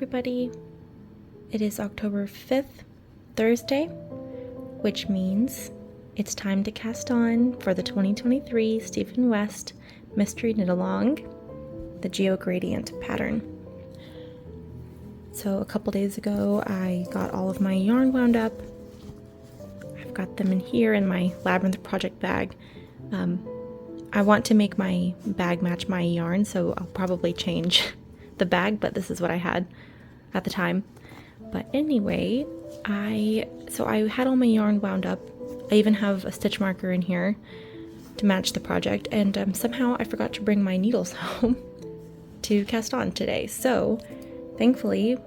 everybody. It is October 5th, Thursday, which means it's time to cast on for the 2023 Stephen West Mystery Knit Along, the Geo Gradient pattern. So a couple days ago, I got all of my yarn wound up. I've got them in here in my Labyrinth project bag. I want to make my bag match my yarn, so I'll probably change the bag, but this is what I had at the time. But anyway, I had all my yarn wound up. I even have a stitch marker in here to match the project, and somehow I forgot to bring my needles home to cast on today. So thankfully,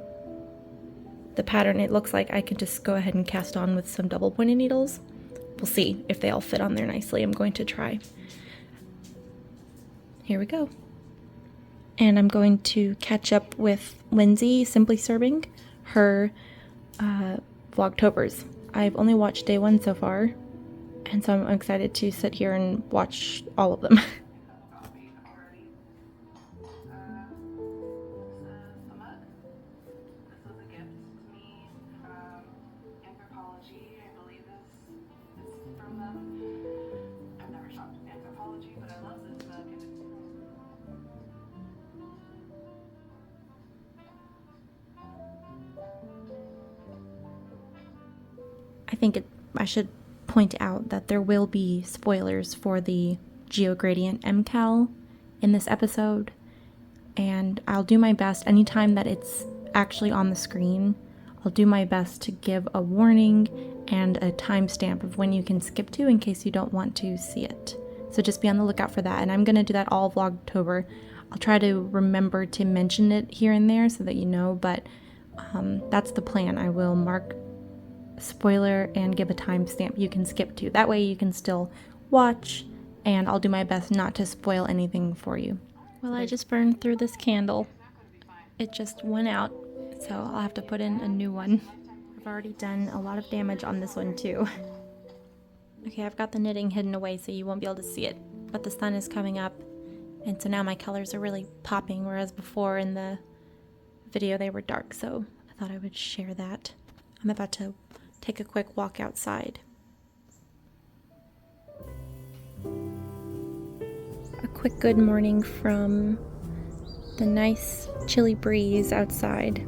the pattern, it looks like I can just go ahead and cast on with some double pointed needles. We'll see if they all fit on there nicely. I'm going to try. Here we go. And I'm going to catch up with Lindsay Simply Serving her Vlogtobers. I've only watched day 1 so far, and so I'm excited to sit here and watch all of them. I should point out that there will be spoilers for the Geo Gradient MKAL in this episode, and I'll do my best anytime that it's actually on the screen. I'll do my best to give a warning and a timestamp of when you can skip to in case you don't want to see it. So just be on the lookout for that, and I'm going to do that all Vlogtober. I'll try to remember to mention it here and there so that you know, but that's the plan. I will mark spoiler and give a timestamp you can skip to. That way you can still watch, and I'll do my best not to spoil anything for you. Well, I just burned through this candle. It just went out, so I'll have to put in a new one. I've already done a lot of damage on this one too. Okay, I've got the knitting hidden away so you won't be able to see it, but the sun is coming up, and so now my colors are really popping, whereas before in the video they were dark, so I thought I would share that. I'm about to take a quick walk outside. A quick good morning from the nice chilly breeze outside.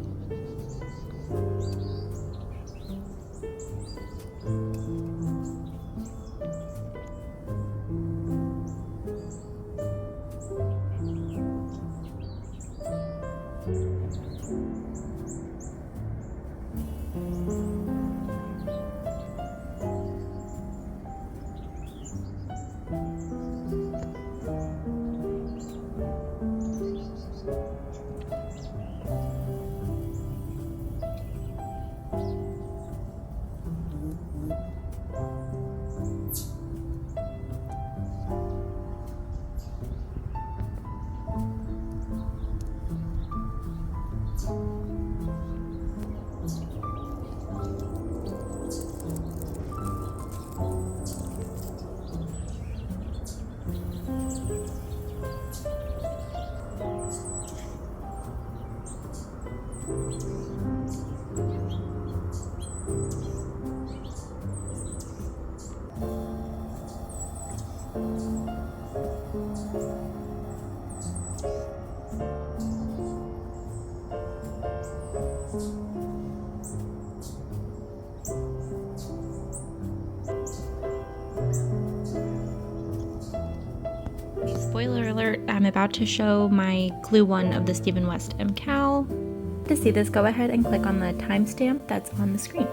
Spoiler alert, I'm about to show my glue one of the Stephen West MKAL. To see this, go ahead and click on the timestamp that's on the screen.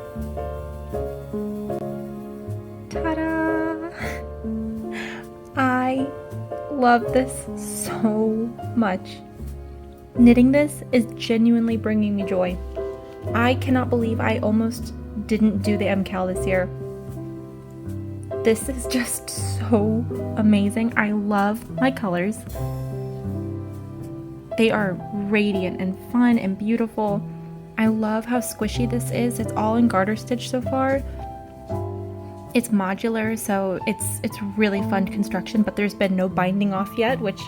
Ta-da! I love this so much. Knitting this is genuinely bringing me joy. I cannot believe I almost didn't do the MKAL this year. This is just so amazing. I love my colors. They are radiant and fun and beautiful. I love how squishy this is. It's all in garter stitch so far. It's modular, so it's really fun construction, but there's been no binding off yet, which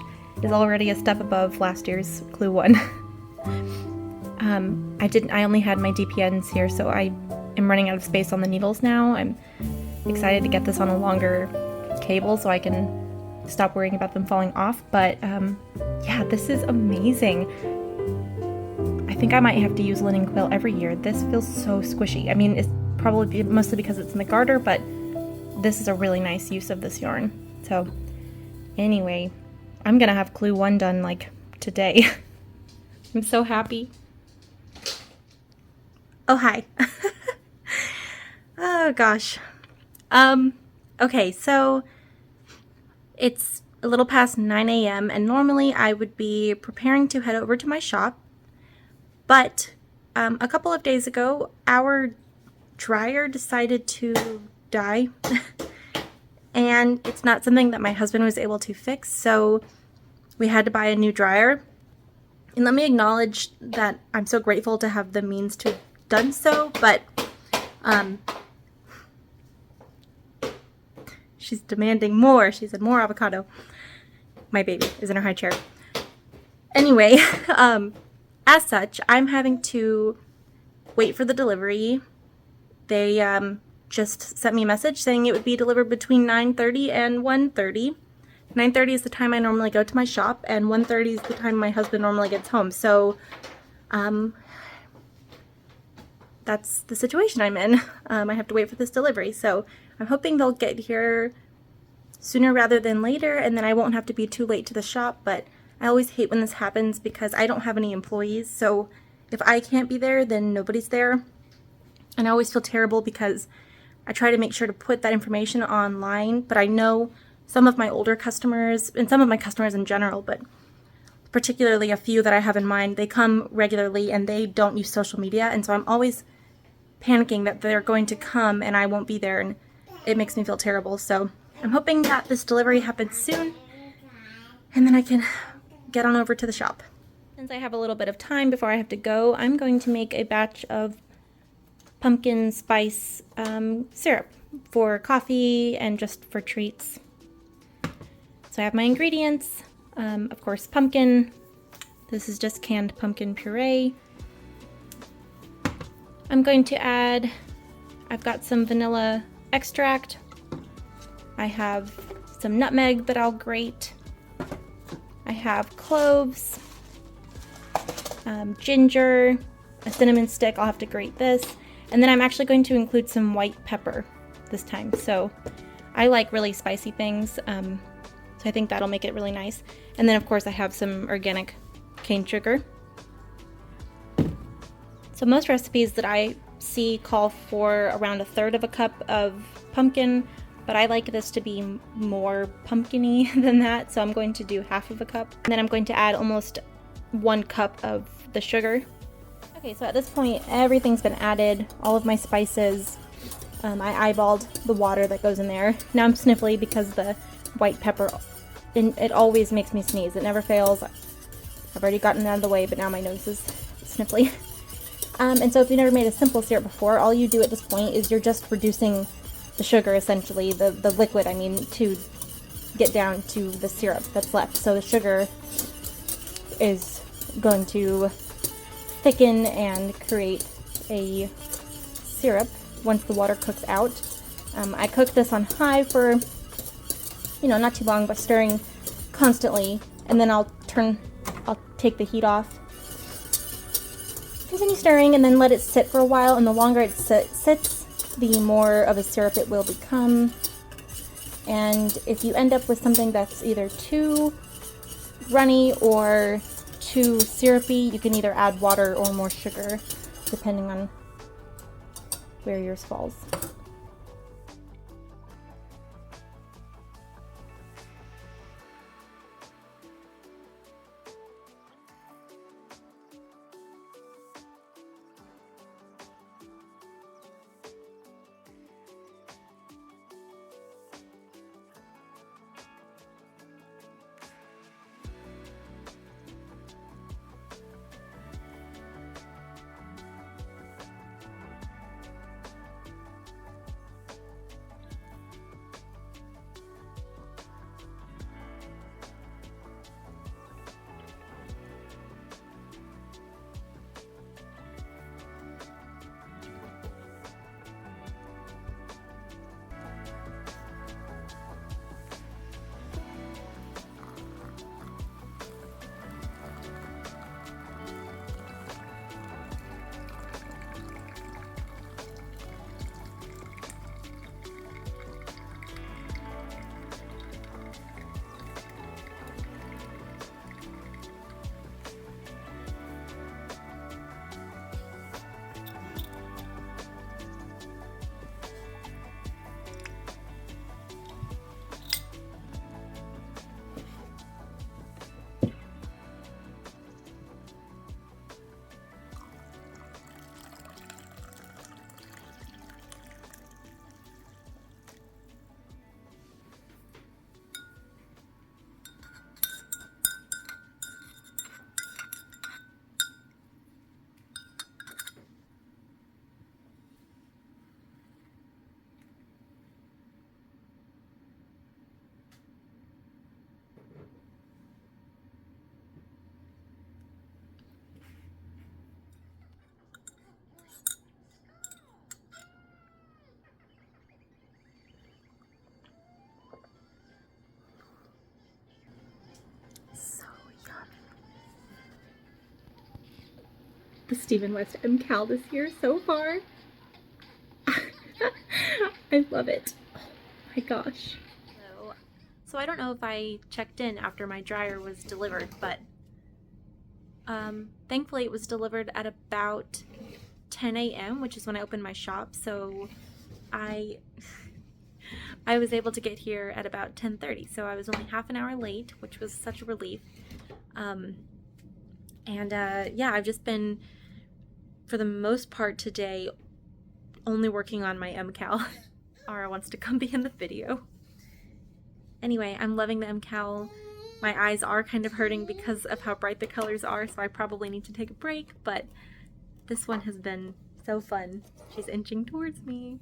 is already a step above last year's glue one. I only had my DPNs here, so I am running out of space on the needles now. I'm excited to get this on a longer cable so I can stop worrying about them falling off. But yeah, this is amazing. I think I might have to use linen quill every year. This feels so squishy. I mean, it's probably mostly because it's in the garter, but this is a really nice use of this yarn. So anyway, I'm gonna have Clue 1 done like today. I'm so happy. Oh, hi. Oh gosh. Okay, so it's a little past 9 a.m. and normally I would be preparing to head over to my shop, but a couple of days ago our dryer decided to die and it's not something that my husband was able to fix, so we had to buy a new dryer. And let me acknowledge that I'm so grateful to have the means to have done so, but she's demanding more. She said more avocado. My baby is in her high chair. Anyway, as such, I'm having to wait for the delivery. They just sent me a message saying it would be delivered between 9:30 and 1:30. 9:30 is the time I normally go to my shop, and 1:30 is the time my husband normally gets home. So that's the situation I'm in. I have to wait for this delivery. So I'm hoping they'll get here sooner rather than later, and then I won't have to be too late to the shop. But I always hate when this happens because I don't have any employees. So if I can't be there, then nobody's there. And I always feel terrible because I try to make sure to put that information online, but I know some of my older customers, and some of my customers in general, but particularly a few that I have in mind, they come regularly and they don't use social media, and so I'm always panicking that they're going to come and I won't be there, and it makes me feel terrible. So I'm hoping that this delivery happens soon, and then I can get on over to the shop. Since I have a little bit of time before I have to go, I'm going to make a batch of pumpkin spice syrup for coffee and just for treats. So I have my ingredients, of course pumpkin. This is just canned pumpkin puree. I'm going to add, I've got some vanilla extract. I have some nutmeg that I'll grate. I have cloves, ginger, a cinnamon stick, I'll have to grate this. And then I'm actually going to include some white pepper this time. So I like really spicy things. So I think that'll make it really nice. And then of course I have some organic cane sugar. So most recipes that I see call for around 1/3 of a cup of pumpkin, but I like this to be more pumpkin-y than that, so I'm going to do 1/2 of a cup. And then I'm going to add almost 1 cup of the sugar. Okay, so at this point everything's been added, all of my spices. I eyeballed the water that goes in there. Now I'm sniffly because the white pepper, it always makes me sneeze. It never fails. I've already gotten it out of the way, but now my nose is sniffly. And so if you've never made a simple syrup before, all you do at this point is you're just reducing the sugar, essentially, the liquid, I mean, to get down to the syrup that's left. So the sugar is going to thicken and create a syrup once the water cooks out. I cook this on high for, not too long, but stirring constantly, and then I'll take the heat off. Continue stirring and then let it sit for a while, and the longer it sits, the more of a syrup it will become. And if you end up with something that's either too runny or too syrupy, you can either add water or more sugar, depending on where yours falls. the Stephen West MKAL this year so far. I love it. Oh my gosh. So I don't know if I checked in after my dryer was delivered, but thankfully it was delivered at about 10 a.m., which is when I opened my shop, so I was able to get here at about 10:30, so I was only half an hour late, which was such a relief. Yeah, I've just been, for the most part today, only working on my MKAL. Ara wants to come be in the video. Anyway, I'm loving the MKAL. My eyes are kind of hurting because of how bright the colors are, so I probably need to take a break, but this one has been so fun. She's inching towards me.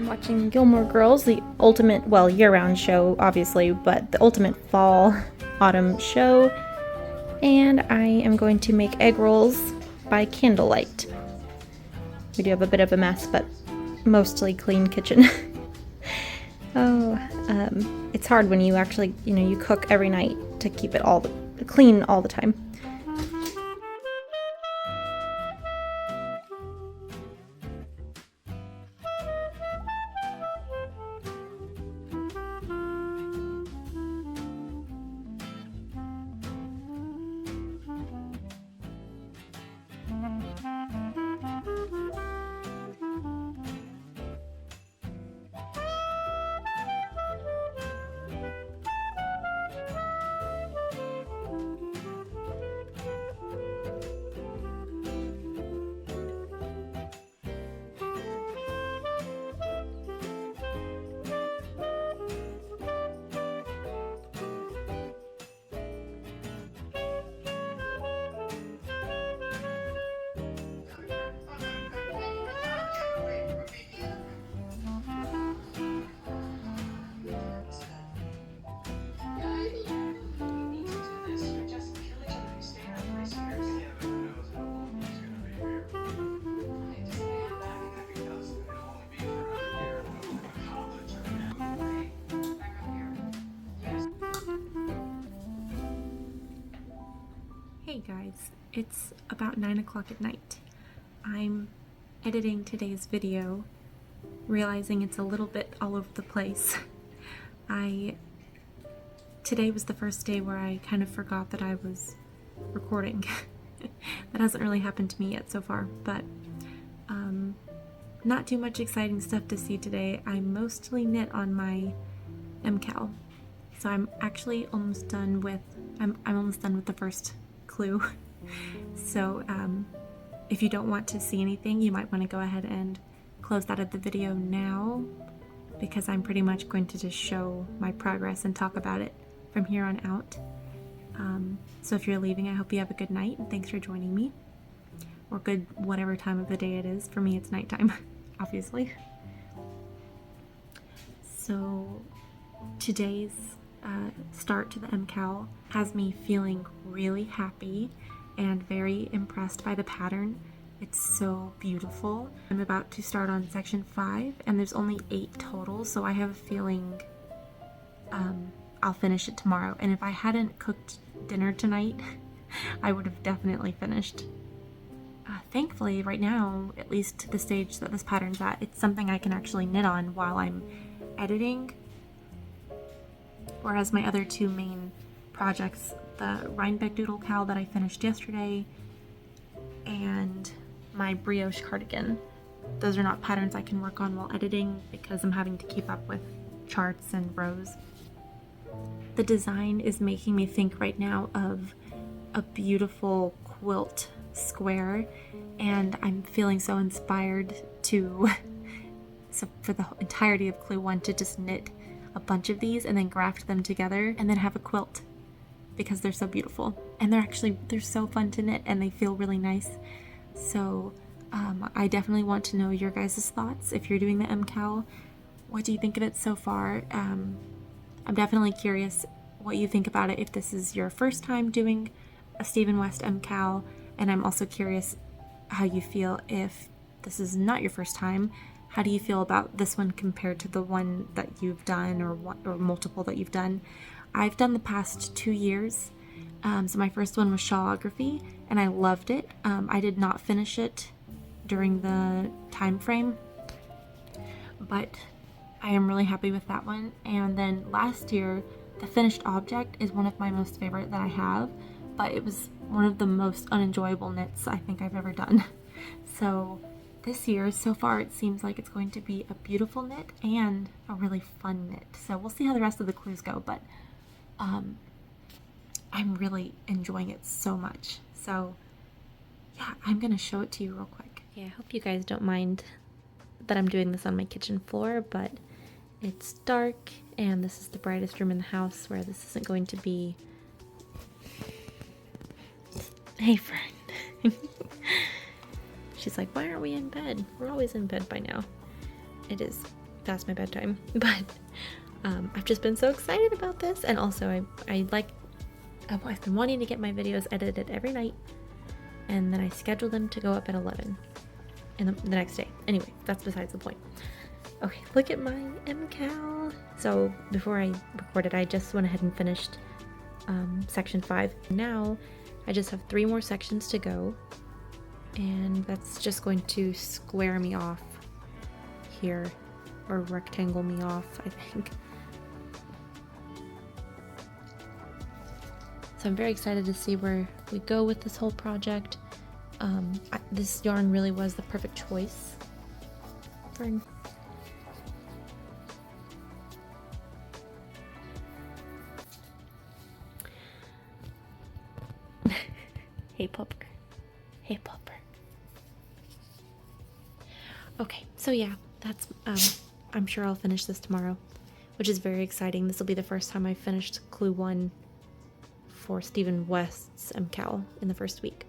Watching Gilmore Girls, the ultimate, well, year-round show, obviously, but the ultimate fall-autumn show. And I am going to make egg rolls by candlelight. We do have a bit of a mess, but mostly clean kitchen. It's hard when you actually, you cook every night to keep it all clean all the time. Hey guys, it's about 9 o'clock at night. I'm editing today's video, realizing it's a little bit all over the place. Today was the first day where I kind of forgot that I was recording. That hasn't really happened to me yet so far, but not too much exciting stuff to see today. I mostly knit on my MKAL, so I'm actually almost done with, I'm almost done with the first clue. So if you don't want to see anything, you might want to go ahead and close out of the video now, because I'm pretty much going to just show my progress and talk about it from here on out. So if you're leaving, I hope you have a good night, and thanks for joining me. Or good whatever time of the day it is. For me, it's nighttime, obviously. So today's start to the MKAL has me feeling really happy and very impressed by the pattern. It's so beautiful. I'm about to start on section 5, and there's only 8 total, so I have a feeling I'll finish it tomorrow. And if I hadn't cooked dinner tonight, I would have definitely finished. Thankfully, right now, at least to the stage that this pattern's at, it's something I can actually knit on while I'm editing. Whereas my other 2 main projects, the Rhinebeck Doodle Cowl that I finished yesterday, and my brioche cardigan, those are not patterns I can work on while editing because I'm having to keep up with charts and rows. The design is making me think right now of a beautiful quilt square, and I'm feeling so inspired to so for the entirety of Clue 1 to just knit a bunch of these and then graft them together and then have a quilt, because they're so beautiful and they're so fun to knit and they feel really nice. So I definitely want to know your guys' thoughts. If you're doing the MKAL, what do you think of it so far? I'm definitely curious what you think about it if this is your first time doing a Stephen West MKAL, and I'm also curious how you feel if this is not your first time. How do you feel about this one compared to the one that you've done, or multiple that you've done? I've done the past 2 years. So my first one was shawlography, and I loved it. I did not finish it during the time frame, but I am really happy with that one. And then last year, the finished object is one of my most favorite that I have, but it was one of the most unenjoyable knits I think I've ever done. So this year, so far, it seems like it's going to be a beautiful knit and a really fun knit. So we'll see how the rest of the clues go, but I'm really enjoying it so much. So yeah, I'm gonna show it to you real quick. Yeah, I hope you guys don't mind that I'm doing this on my kitchen floor, but it's dark and this is the brightest room in the house where this isn't going to be. Hey, friend. She's like, why aren't we in bed? We're always in bed by now. It is past my bedtime, but I've just been so excited about this. And also I've been wanting to get my videos edited every night, and then I schedule them to go up at 11 in the next day. Anyway, that's besides the point. Okay, look at my MKAL. So before I recorded, I just went ahead and finished section 5. Now I just have 3 more sections to go, and that's just going to square me off here, or rectangle me off, I think. So I'm very excited to see where we go with this whole project. This yarn really was the perfect choice for. Hey, pupper. Hey, pupper. Okay, so yeah, that's, I'm sure I'll finish this tomorrow, which is very exciting. This will be the first time I've finished Clue 1 for Stephen West's MKAL in the first week.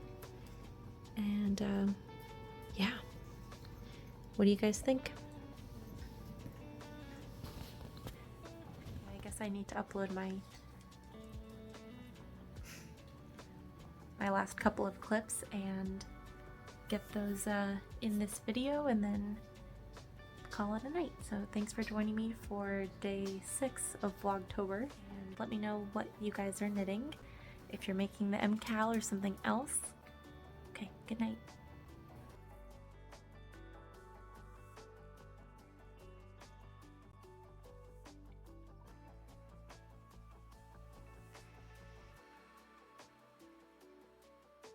And, yeah. What do you guys think? I guess I need to upload my last couple of clips and get those in this video, and then call it a night. So thanks for joining me for day 6 of Vlogtober, and let me know what you guys are knitting, if you're making the MKAL or something else. Okay, good night.